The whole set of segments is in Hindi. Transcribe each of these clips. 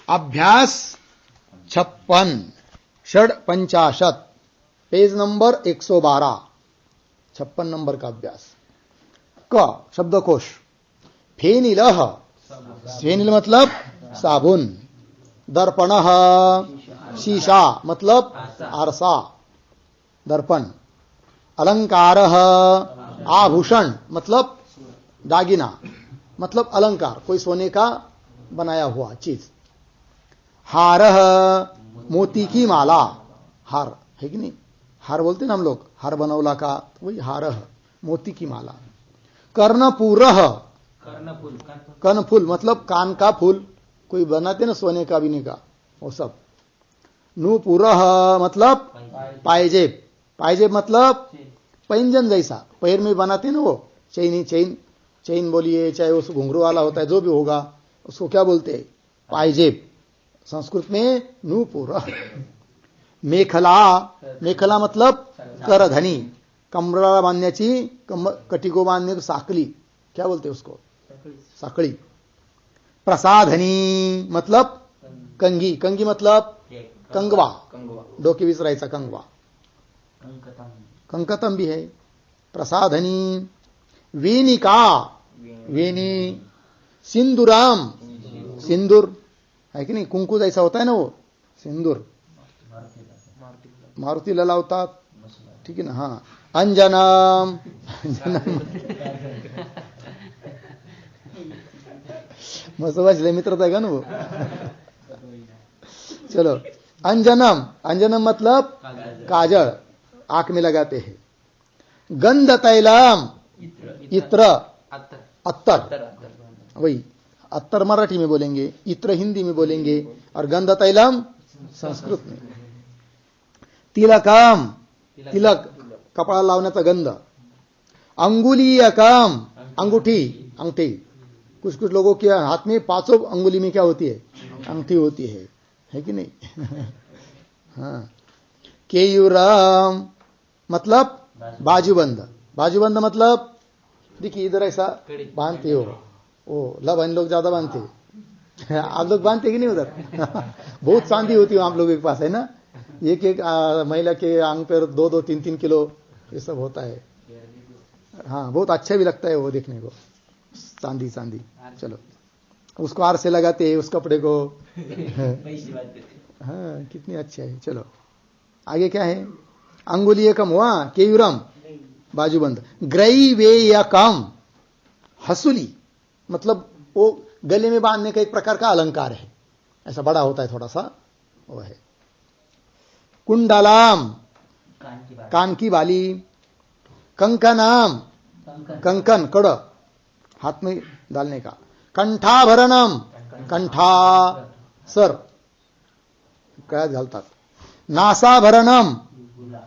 अभ्यास 56 षड् पेज नंबर 112 56 नंबर का अभ्यास। क शब्दकोश फेनिल, फेनिल मतलब साबुन। दर्पण शीशा मतलब आरसा दर्पण। अलंकार आभूषण मतलब दागिना मतलब अलंकार, कोई सोने का बनाया हुआ चीज। हार मोती की माला, हार है कि नहीं, हार बोलते ना हम लोग, हार बनौला का, वही हार मोती की माला। कर्णपूर, कर्णफूल मतलब कान का फूल, कोई बनाते ना सोने का बिने का, वो सब। नूपुर मतलब पायजेब, पायजेब मतलब पैंजन जैसा, पैर में बनाते ना वो चैनी, चैन बोलिए, चाहे उस घुंघरू वाला होता है जो भी होगा, उसको क्या बोलते हैं, पायजेब। संस्कृत में नूपुर। मेखला, मेखला मतलब करधनी, कमराला बांधण्याची, कटिको बांधणे साखली, क्या बोलते उसको, साखळी। प्रसाधनी मतलब कंगी, कंगी मतलब कंगवा, डोके विसरायचा कंगवा, कंकतम भी है। प्रसाधनी। वेनिका, वेनी। सिंदूराम, सिंदूर है कि नहीं, कुंकू जैसा होता है ना वो सिंदूर, मारुतीला लावतात, ठीक है ना। हाँ। अंजनम, अंजनम मस्त वाचले मित्र का ना वो। चलो अंजनम, अंजनम मतलब काजल, आंख में लगाते हैं। गंध तैलम, इत्र, अत्तर, वही अत्तर मराठी में बोलेंगे, इत्र हिंदी में बोलेंगे, और गंध तैलम संस्कृत में। तिलकम, तिलक कपड़ा लावण्याचा गंध। अंगुलीयकम, अंगूठी, अंगठी, कुछ कुछ लोगों के हाथ में 5 अंगुली में क्या होती है, अंगठी होती है कि नहीं। हाँ। केयूरम मतलब बाजूबंद, बाजूबंद मतलब देखिए इधर ऐसा बांधते हो, ओ लबन लोग ज्यादा बांधते, आप लोग बांधते कि नहीं उधर। बहुत चांदी होती है आप लोगों के पास, है ना, एक एक महिला के आंग पर 2-2, 3-3 किलो ये सब होता है। हाँ, बहुत अच्छा भी लगता है वो देखने को, चांदी चांदी। चलो उसको आर से लगाते हैं उस कपड़े को। हाँ, कितनी अच्छा है। चलो आगे क्या है। अंगुलीयकम हुआ, केयूरम बाजूबंद। ग्रैवेयकम हसूली मतलब वो गले में बांधने का एक प्रकार का अलंकार है, ऐसा बड़ा होता है थोड़ा सा, वो है। कुंडलाम कान की बाली। कंकनाम, कंकन कड़ हाथ में डालने का। कंठाभरणम, कंठा सर काय घालतात। नासाभरणम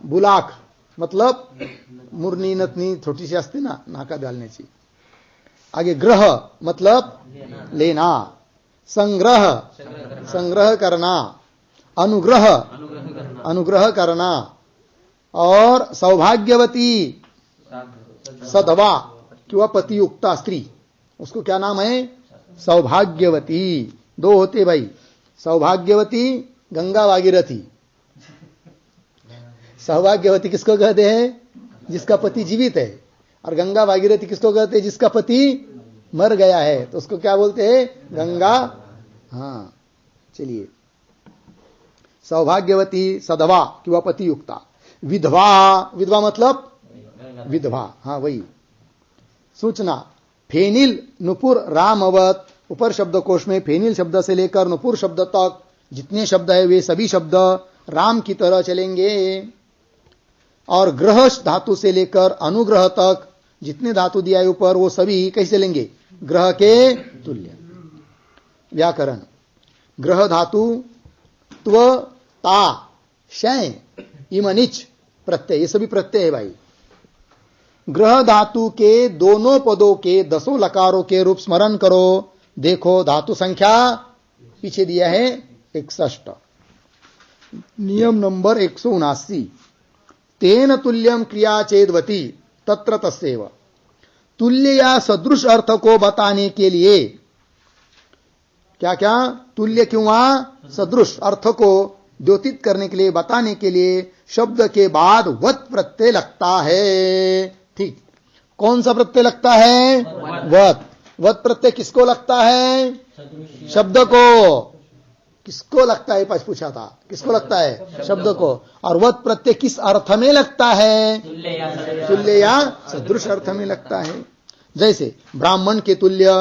बुलाक मतलब मुरनी नथनी छोटीशी असते ना नाका घालण्याची। आगे ग्रह मतलब लेना। संग्रह, संग्रह करना। अनुग्रह, अनुग्रह करना। और सौभाग्यवती सधवा किंवा पतियुक्ता स्त्री, उसको क्या नाम है, सौभाग्यवती। 2 होते भाई, सौभाग्यवती गंगा भागीरथी। सौभाग्यवती किसको कहते हैं, जिसका पति जीवित है, और गंगा भागीरथी किसको कहते हैं, जिसका पति मर गया है, तो उसको क्या बोलते हैं, गंगा। हाँ चलिए, सौभाग्यवती सधवा किंवा पतियुक्ता। विधवा, विधवा मतलब विधवा, हाँ वही। सूचना। फेनिल नुपुर रामवत, ऊपर शब्दकोश में फेनिल शब्द से लेकर नुपुर शब्द तक जितने शब्द है वे सभी शब्द राम की तरह चलेंगे। और ग्रह धातु से लेकर अनुग्रह तक जितने धातु दिया है ऊपर वो सभी कैसे चलेंगे, ग्रह के तुल्य। व्याकरण। ग्रह धातु त्व ता शय इमनिच प्रत्यय, ये सभी प्रत्यय है भाई। ग्रह धातु के दोनों पदों के 10 लकारों के रूप स्मरण करो। देखो धातु संख्या पीछे दिया है 61। नियम नंबर 179। तेन तुल्यम क्रिया चेदवती तत्र तस्यैव। तुल्य या सदृश अर्थ को बताने के लिए क्या क्या? तुल्य किंवा सदृश अर्थ को द्योतित करने के लिए, बताने के लिए शब्द के बाद वत प्रत्यय लगता है। ठीक, कौन सा प्रत्यय लगता है? वत। वत प्रत्यय किसको लगता है? शब्द को। किसको लगता है? पास पूछा था, किसको लगता है? शब्द को। और वत प्रत्यय किस अर्थ में लगता है? तुल्य या सदृश अर्थ में लगता है। जैसे ब्राह्मण के तुल्य,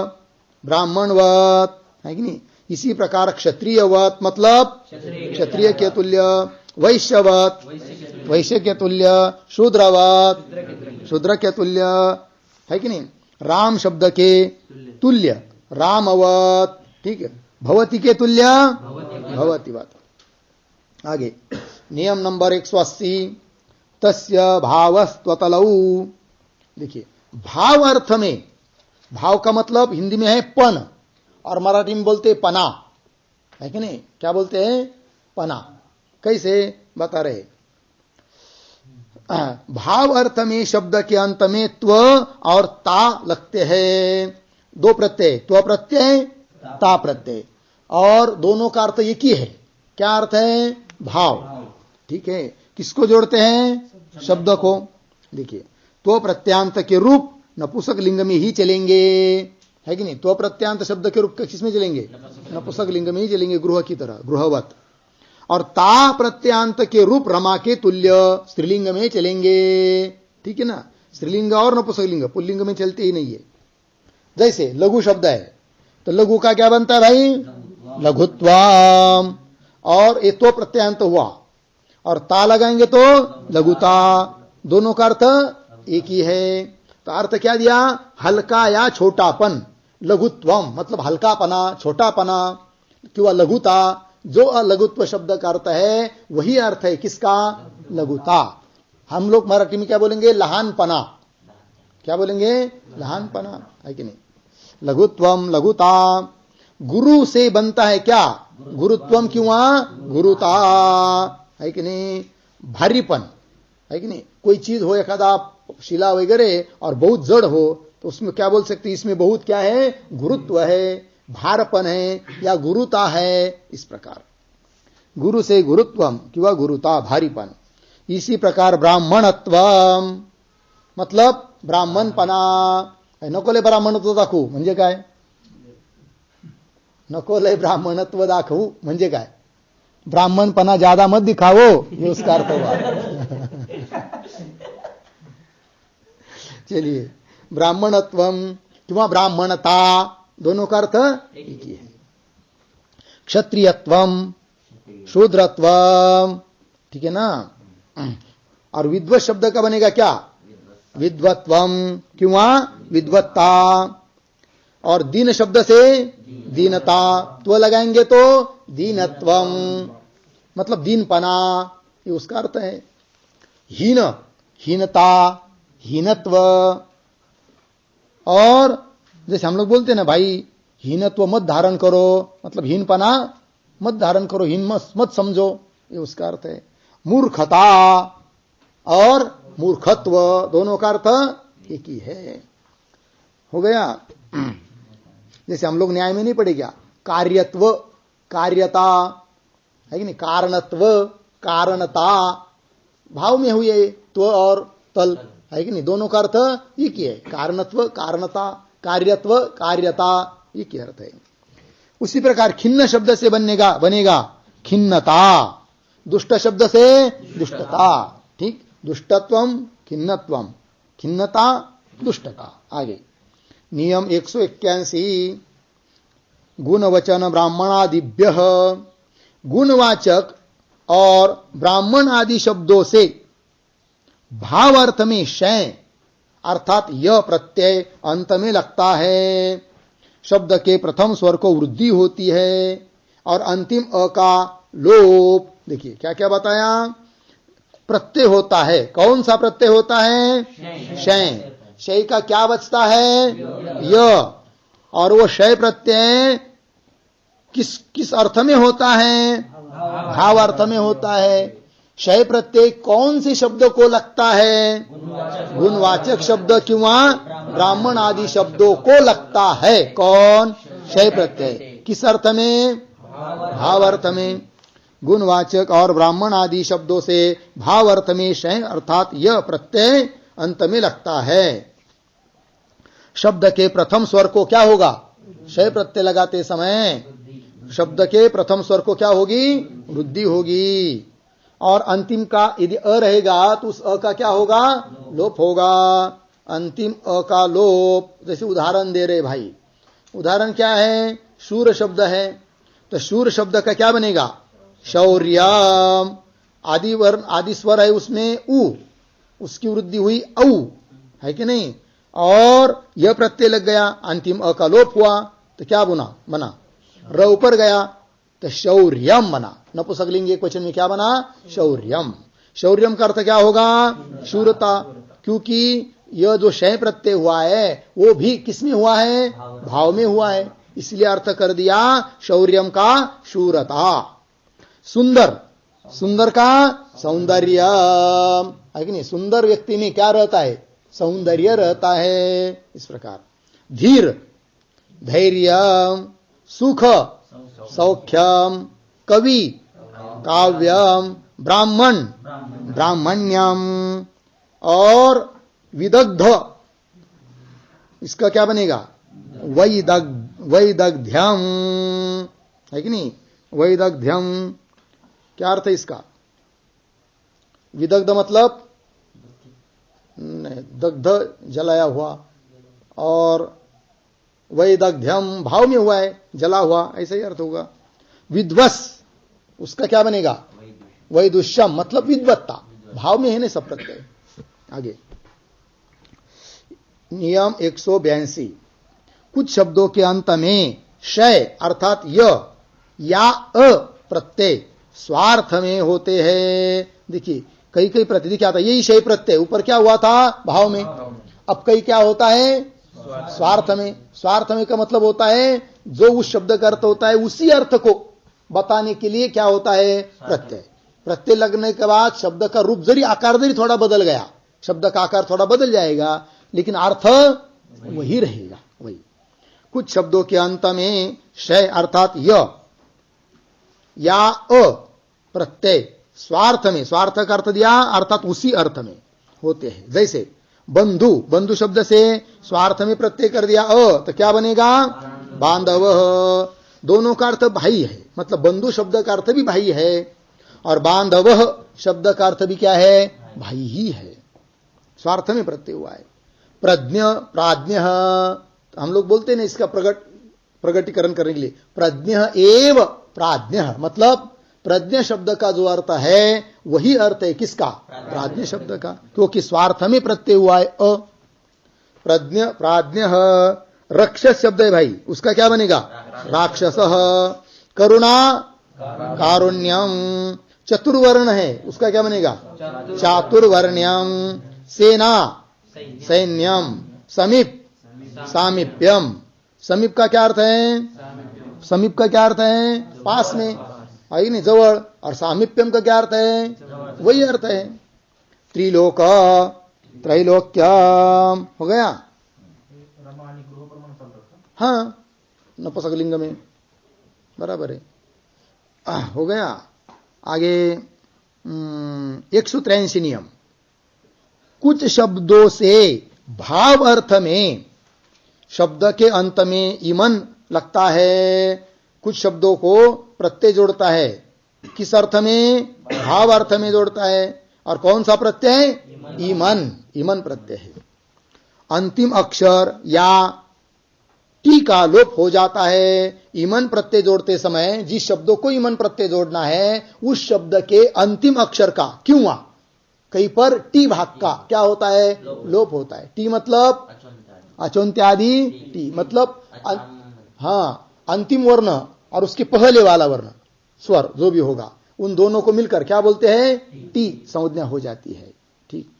ब्राह्मणवत, है कि नहीं? इसी प्रकार क्षत्रियवत मतलब क्षत्रिय के तुल्य, वैश्यवत वैश्य के तुल्य, शूद्रवत शूद्र के तुल्य, है कि नहीं? राम शब्द के तुल्य रामवत, ठीक है? भवती के तुल्य भवतीवत। आगे नियम नंबर 180, तस्य भावस्त्वतलौ। देखिए, भाव अर्थ में, भाव का मतलब हिंदी में है पन और मराठी में बोलते हैं पना, है कि नहीं? क्या बोलते हैं? पना। कैसे बता रहे? भाव अर्थ में शब्द के अंत में त्व और ता लगते हैं। दो प्रत्यय, त्व प्रत्यय ता प्रत्यय, और दोनों का अर्थ एक ही है। क्या अर्थ है? भाव। ठीक है, किसको जोड़ते हैं? शब्द को। देखिए, त्व प्रत्यांत के रूप नपुंसक लिंग में ही चलेंगे, है कि नहीं? त्व प्रत्यांत शब्द के रूप किसमें चलेंगे? नपुंसक लिंग में ही चलेंगे, गृह की तरह, गृहवत। और ता प्रत्यांत के रूप रमा के तुल्य स्त्रीलिंग में चलेंगे। ठीक है ना? स्त्रीलिंग और नपुंसक लिंग पुल्लिंग में चलते ही नहीं है। जैसे लघु शब्द है, तो लघु का क्या बनता है भाई? लघुत्वम। और ये तो प्रत्यांत हुआ, और ता लगाएंगे तो लघुता। दोनों का अर्थ एक ही है। तो अर्थ क्या दिया? हल्का या छोटापन। लघुत्वम मतलब हल्कापना, छोटापना, किंवा लघुता। जो अलघुत्व शब्द का अर्थ है वही अर्थ है किसका? लघुता। हम लोग मराठी में क्या बोलेंगे? लहानपना। क्या बोलेंगे? लहानपना, है कि नहीं? लघुत्वम, लघुता। गुरु से बनता है क्या? गुरुत्वम किंवा गुरुता, है कि नहीं? भारीपन, है कि नहीं? कोई चीज हो, एखादा शिला वगैरह और बहुत जड़ हो, तो उसमें क्या बोल सकते? इसमें बहुत क्या है? गुरुत्व है, भारपन है, या गुरुता है। इस प्रकार गुरु से गुरुत्वम किंवा गुरुता, भारीपन। इसी प्रकार ब्राह्मणत्वम मतलब ब्राह्मणपणा। नकोले ब्राह्मणत्व दाखवू म्हणजे काय? नकोले ब्राह्मणत्व दाखवू म्हणजे काय? ब्राह्मणपणा ज्यादा मत दिखावो, ये उसका अर्थ हुआ। चलिए, ब्राह्मणत्वम किंवा ब्राह्मणता, दोनों का अर्थ एक ही है। क्षत्रियत्वम, शूद्रत्वम, ठीक है ना? और विद्वत शब्द का बनेगा क्या? विद्वत्वम किंवा विद्वत्ता। और दीन शब्द से दीनता, त्व लगाएंगे तो दीनत्वम मतलब दीनपना, ये उसका अर्थ है। हीन, हीनता, हीनत्व। और जैसे हम लोग बोलते हैं ना भाई, हीनत्व मत धारण करो, मतलब हीनपना मत धारण करो, हीन मत समझो, ये उसका अर्थ है। मूर्खता और मूर्खत्व, दोनों का अर्थ एक ही है। हो गया? जैसे हम लोग न्याय में नहीं पढ़े क्या? कार्यत्व, कार्यता, है कि नहीं? कारणत्व, कारणता, भाव में हुए त्व और तल, है कि नहीं? दोनों का अर्थ एक ही है। कारणत्व, कारणता, कार्यत्व, कार्यता, एक ही अर्थ है। उसी प्रकार खिन्न शब्द से बनेगा खिन्नता। दुष्ट शब्द से दुष्टता, ठीक? दुष्टत्वम, खिन्नत्वम, खिन्नता, दुष्टता। आगे नियम 181, गुणवचन ब्राह्मणादिभ्य। गुणवाचक और ब्राह्मण आदि शब्दों से भाव अर्थ में शय अर्थात यह प्रत्यय अंत में लगता है। शब्द के प्रथम स्वर को वृद्धि होती है और अंतिम अ का लोप। देखिए क्या क्या बताया? प्रत्यय होता है। कौन सा प्रत्यय होता है? शय। शय का क्या बचता है? य। और वो शय प्रत्यय किस अर्थ में होता है? भाव अर्थ में होता है। शय प्रत्यय कौन से शब्द को लगता है? गुणवाचक शब्द किंवा ब्राह्मण आदि शब्दों को लगता है। कौन? शय प्रत्यय। किस अर्थ में? भाव अर्थ में। गुणवाचक और ब्राह्मण आदि शब्दों से भाव अर्थ में शय अर्थात यह प्रत्यय अंत में लगता है। शब्द के प्रथम स्वर को क्या होगा? शय प्रत्यय लगाते समय शब्द के प्रथम स्वर को क्या होगी? वृद्धि होगी। और अंतिम का यदि अ रहेगा तो उस अ का क्या होगा? लोप होगा। अंतिम अ का लोप, जैसे उदाहरण दे रहे भाई, उदाहरण क्या है? शूर शब्द है, तो शूर शब्द का क्या बनेगा? शौर्यम। आदि वर्ण आदि स्वर है उसमें उ, उसकी वृद्धि हुई औ, है कि नहीं? और यह प्रत्यय लग गया, अंतिम अ का लोप हुआ तो क्या बना? र ऊपर गया तो शौर्यम बना। नपुंसकलिंग एक वचन में क्या बना? शौर्यम। शौर्यम का अर्थ क्या होगा? शूरता। क्योंकि यह जो शय प्रत्यय हुआ है वो भी किसमें हुआ है? भाव में हुआ है, इसलिए अर्थ कर दिया शौर्यम का शूरता। सुंदर, सुंदर का सौंदर्य, है कि नहीं? सुंदर व्यक्ति में क्या रहता है? सौंदर्य रहता है। इस प्रकार धीर, धैर्य, सुख, सौख्यम, कवि, काव्यम, ब्राह्मण, ब्राह्मण्यम, और विदग्ध, इसका क्या बनेगा? वैदग्ध्यम, है कि नहीं? वैदग्ध्यम क्या अर्थ है इसका? विदग्ध मतलब दग्ध, जलाया हुआ, और वैदग्ध्यम भाव में हुआ है, जला हुआ, ऐसा ही अर्थ होगा। विद्वस, उसका क्या बनेगा? वैदुष्यम मतलब विद्वत्ता, भाव में है ना सब प्रत्यय। आगे नियम 182, कुछ शब्दों के अंत में शय अर्थात य या अ प्रत्यय स्वार्थ में होते हैं। देखिए कई कई प्रत्यय क्या था? यही शय प्रत्यय ऊपर क्या हुआ था? भाव में। अब कई क्या होता है? स्वार्थ में। स्वार्थ में का मतलब होता है जो उस शब्द का अर्थ होता है उसी अर्थ को बताने के लिए क्या होता है? प्रत्यय। प्रत्यय लगने के बाद शब्द का रूप जरी आकार जरी थोड़ा बदल गया, शब्द का आकार थोड़ा बदल जाएगा, लेकिन अर्थ वही रहेगा। वही कुछ शब्दों के अंत में शय अर्थात य या अ प्रत्यय स्वार्थ में, स्वार्थ का अर्थ दिया अर्थात उसी अर्थ में होते हैं। जैसे बंधु, बंधु शब्द से स्वार्थ में प्रत्यय कर दिया अ तो क्या बनेगा? बांधव। दोनों का अर्थ भाई है, मतलब बंधु शब्द का अर्थ भी भाई है और बांधव शब्द का अर्थ भी क्या है? भाई ही है। स्वार्थ में प्रत्यय हुआ है। प्रज्ञ, प्राज्ञ, हम लोग बोलते हैं ना इसका प्रगटीकरण करने के लिए, प्रज्ञ एव प्राज्ञ, मतलब प्रज्ञ शब्द का जो अर्थ है वही अर्थ है किसका? प्राज्ञ शब्द का, क्योंकि स्वार्थ में प्रत्यय हुआ है अ। प्रज्ञ, प्राज्ञ। रक्षस शब्द है भाई, उसका क्या बनेगा? राक्षस। करुणा, कारुण्यम। चतुर्वर्ण है, उसका क्या बनेगा? चातुर्वर्ण्यम। सेना, सैन्यम। समीप, सामीप्यम। समीप का क्या अर्थ है? समीप का क्या अर्थ है? पास में, आई नहीं, जवळ। और सामीप्यम का क्या अर्थ है? वही अर्थ है। त्रिलोक, त्रैलोक्यम हो गया। हाँ, नपुंसकलिंग में बराबर है। हो गया। आगे 183 नियम, कुछ शब्दों से भाव अर्थ में शब्द के अंत में ईमन लगता है। कुछ शब्दों को प्रत्यय जोड़ता है, किस अर्थ में? भाव अर्थ में जोड़ता है। और कौन सा प्रत्यय? ईमन, ईमन प्रत्यय है। अंतिम अक्षर या टी का लोप हो जाता है। ईमन प्रत्यय जोड़ते समय जिस शब्दों को ईमन प्रत्यय जोड़ना है उस शब्द के अंतिम अक्षर का क्यों हुआ? कहीं पर टी भाग का क्या होता है? लोप होता है। टी मतलब अचोन्त्यादि, टी मतलब हाँ अंतिम वर्ण और उसके पहले वाला वर्ण स्वर जो भी होगा उन दोनों को मिलकर क्या बोलते हैं? टी संज्ञा हो जाती है। ठीक,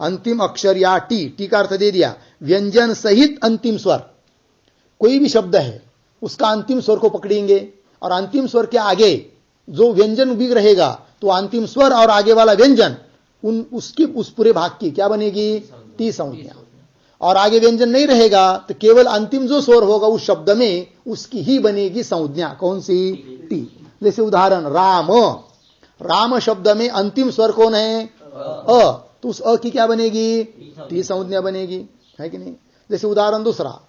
अंतिम अक्षर या टी, टी का अर्थ दे दिया व्यंजन सहित अंतिम स्वर। कोई भी शब्द है उसका अंतिम स्वर को पकड़ेंगे और अंतिम स्वर के आगे जो व्यंजन भी रहेगा तो अंतिम स्वर और आगे वाला व्यंजन उस पूरे भाग की क्या बनेगी? टी संज्ञा। और आगे व्यंजन नहीं रहेगा तो केवल अंतिम जो स्वर होगा उस शब्द में उसकी ही बनेगी संज्ञा। कौन सी? टी। जैसे उदाहरण राम, राम शब्द में अंतिम स्वर कौन है? अ, तो उस अ की क्या बनेगी? टी संज्ञा बनेगी, है कि नहीं? जैसे उदाहरण दूसरा,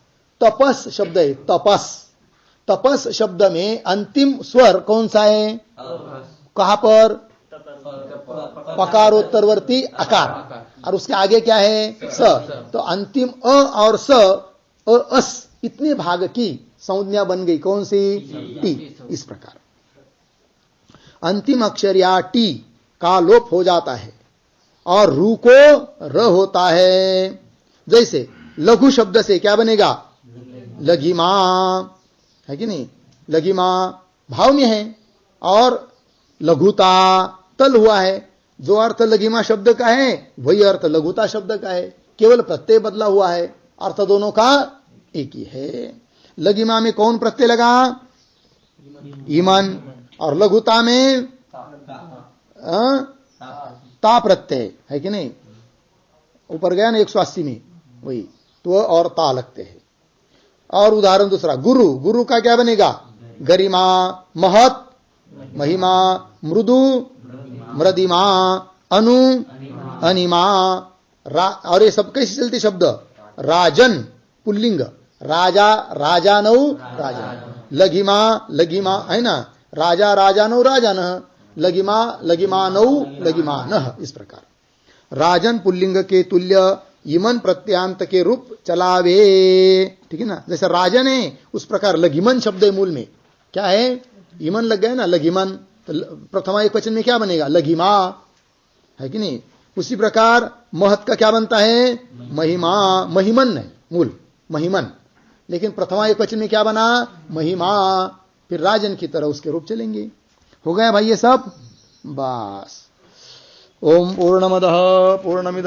तपस शब्द है, तपस, तपस शब्द में अंतिम स्वर कौन सा है? कहां पर? पकारोत्तरवर्ती अकार, और उसके आगे क्या है? स। तो अंतिम अ और स, अस, इतने भाग की संज्ञा बन गई। कौन सी? टी। इस प्रकार अंतिम अक्षर या टी का लोप हो जाता है और रू को र होता है। जैसे लघु शब्द से क्या बनेगा? लघिमा, है कि नहीं? लघिमा भाव में है और लघुता तल हुआ है। जो अर्थ लघिमा शब्द का है वही अर्थ लघुता शब्द का है, केवल प्रत्यय बदला हुआ है, अर्थ दोनों का एक ही है। लघिमा में कौन प्रत्यय लगा? ईमन। और लघुता में ता प्रत्यय, है कि नहीं? ऊपर गया ना 180 में, वही तो और ता लगते हैं। और उदाहरण दूसरा, गुरु, गुरु का क्या बनेगा? गरिमा, महत, महिमा, मृदु, मृदिमा, अनु, अनिमा। और ये सब कैसे चलते शब्द? राजन पुल्लिंग, राजा, राजानौ, राजन। लघिमा, लघिमा, है ना? राजा, राजानौ, राजन। लघिमा, लघिमानौ, लघिमानः। इस प्रकार राजन पुल्लिंग के तुल्य इमन प्रत्यांत के रूप चलावे, ठीक है ना? जैसे राजन है उस प्रकार लघिमन शब्द है, मूल में क्या है? ईमन लग गया ना, लघिमन। तो प्रथमा एक वचन में क्या बनेगा? लघिमा, है कि नहीं? उसी प्रकार महत का क्या बनता है? महिमा, महिमन है मूल, महिमन, लेकिन प्रथमा एक वचन में क्या बना? महिमा। फिर राजन की तरह उसके रूप चलेंगे। हो गया भाई ये सब? बस। ओम पूर्णमदः पूर्णमिदं